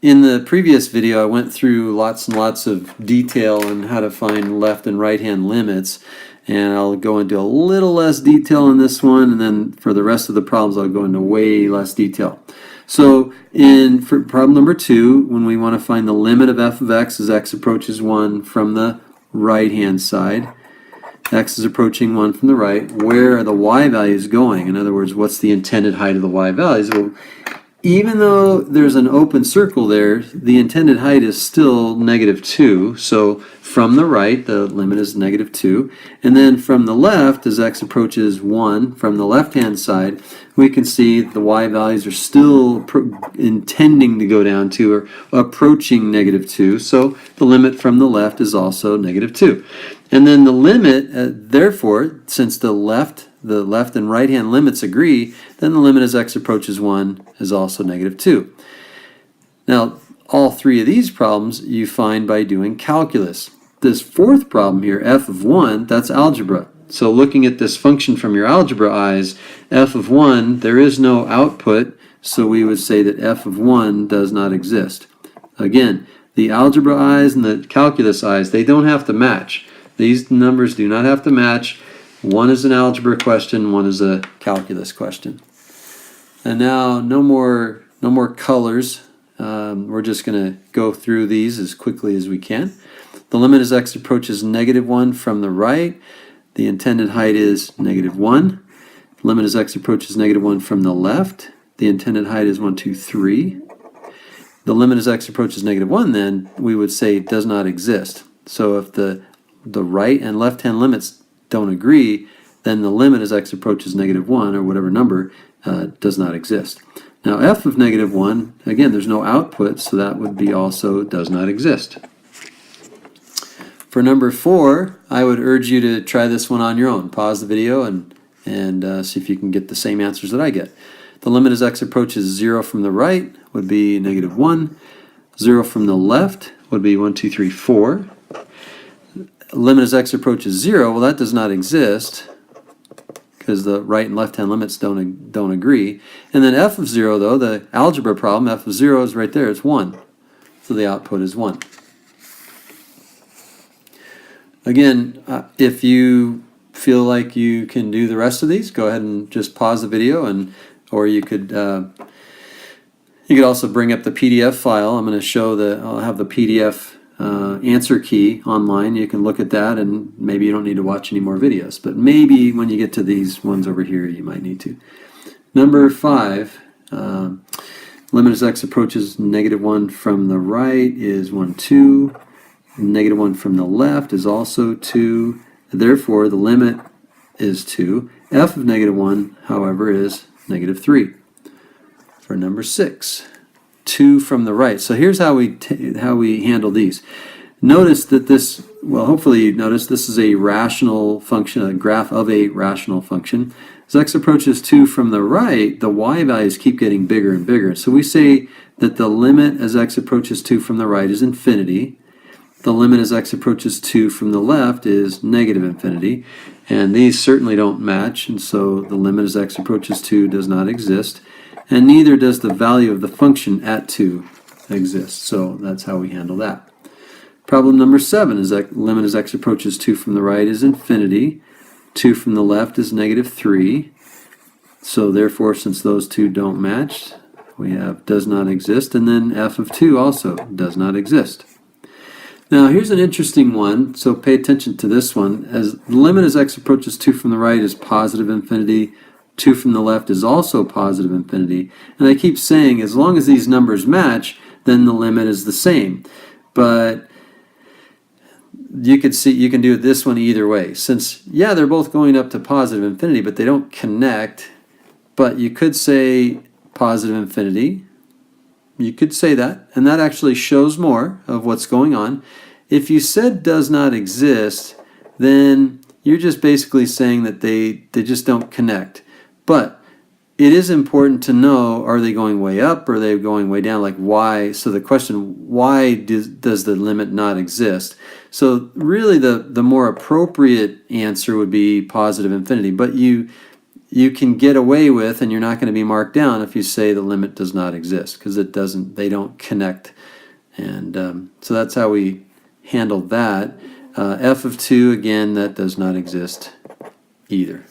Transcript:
In the previous video, I went through lots and lots of detail on how to find left and right hand limits, and I'll go into a little less detail in this one, and then for the rest of the problems I'll go into way less detail. So for problem number 2, when we want to find the limit of f of x as x approaches 1 from the right hand side, x is approaching 1 from the right, where are the y values going? In other words, what's the intended height of the y values? Well, even though there's an open circle there, the intended height is still -2. So from the right, the limit is -2. And then from the left, as x approaches 1, from the left-hand side, we can see the y values are still intending to go down to or approaching -2. So the limit from the left is also -2. And then the limit, therefore, since the left and right-hand limits agree, then the limit as x approaches 1 is also -2. Now, all three of these problems you find by doing calculus. This fourth problem here, f of 1, that's algebra. So looking at this function from your algebra eyes, f of 1, there is no output, so we would say that f of 1 does not exist. Again, the algebra eyes and the calculus eyes, they don't have to match. These numbers do not have to match. One is an algebra question, one is a calculus question. And now, no more colors. We're just going to go through these as quickly as we can. The limit as x approaches -1 from the right. The intended height is -1. The limit as x approaches -1 from the left. The intended height is 1, 2, 3. The limit as x approaches -1, then we would say does not exist. So if the right and left-hand limits don't agree, then the limit as x approaches -1, or whatever number, does not exist. Now f of -1, again, there's no output, so that would be also does not exist. For number 4, I would urge you to try this one on your own. Pause the video and see if you can get the same answers that I get. The limit as x approaches 0 from the right would be -1. 0 from the left would be 1, 2, 3, 4. Limit as x approaches 0, well, that does not exist because the right and left-hand limits don't agree. And then f of 0, though, the algebra problem, f of 0 is right there, it's 1. So the output is 1. Again, if you feel like you can do the rest of these, go ahead and just pause the video, or you could also bring up the PDF file. I'm going to show I'll have the PDF answer key online. You can look at that, and maybe you don't need to watch any more videos, but maybe when you get to these ones over here you might need to. Number 5, limit as x approaches -1 from the right is 1, 2. -1 from the left is also 2. Therefore the limit is 2. F of -1, however, is -3. For number 6, 2 from the right. So here's how we handle these. Notice that this, well, hopefully you notice this is a rational function, a graph of a rational function. As x approaches 2 from the right, the y values keep getting bigger and bigger. So we say that the limit as x approaches 2 from the right is infinity. The limit as x approaches 2 from the left is -infinity. And these certainly don't match, and so the limit as x approaches 2 does not exist. And neither does the value of the function at 2 exist. So that's how we handle that. Problem number 7 is that limit as x approaches 2 from the right is infinity. 2 from the left is -3. So therefore, since those two don't match, we have does not exist. And then f of 2 also does not exist. Now here's an interesting one, so pay attention to this one. As the limit as x approaches 2 from the right is +infinity. 2 from the left is also +infinity. And I keep saying as long as these numbers match, then the limit is the same. But you can do this one either way. Since, yeah, they're both going up to +infinity, but they don't connect. But you could say +infinity. You could say that, and that actually shows more of what's going on. If you said does not exist, then you're just basically saying that they just don't connect. But it is important to know, are they going way up or are they going way down? Like why? So the question, why does the limit not exist? So really the more appropriate answer would be +infinity. But you can get away with, and you're not going to be marked down if you say the limit does not exist, because they don't connect. And so that's how we handle that. F of 2, again, that does not exist either.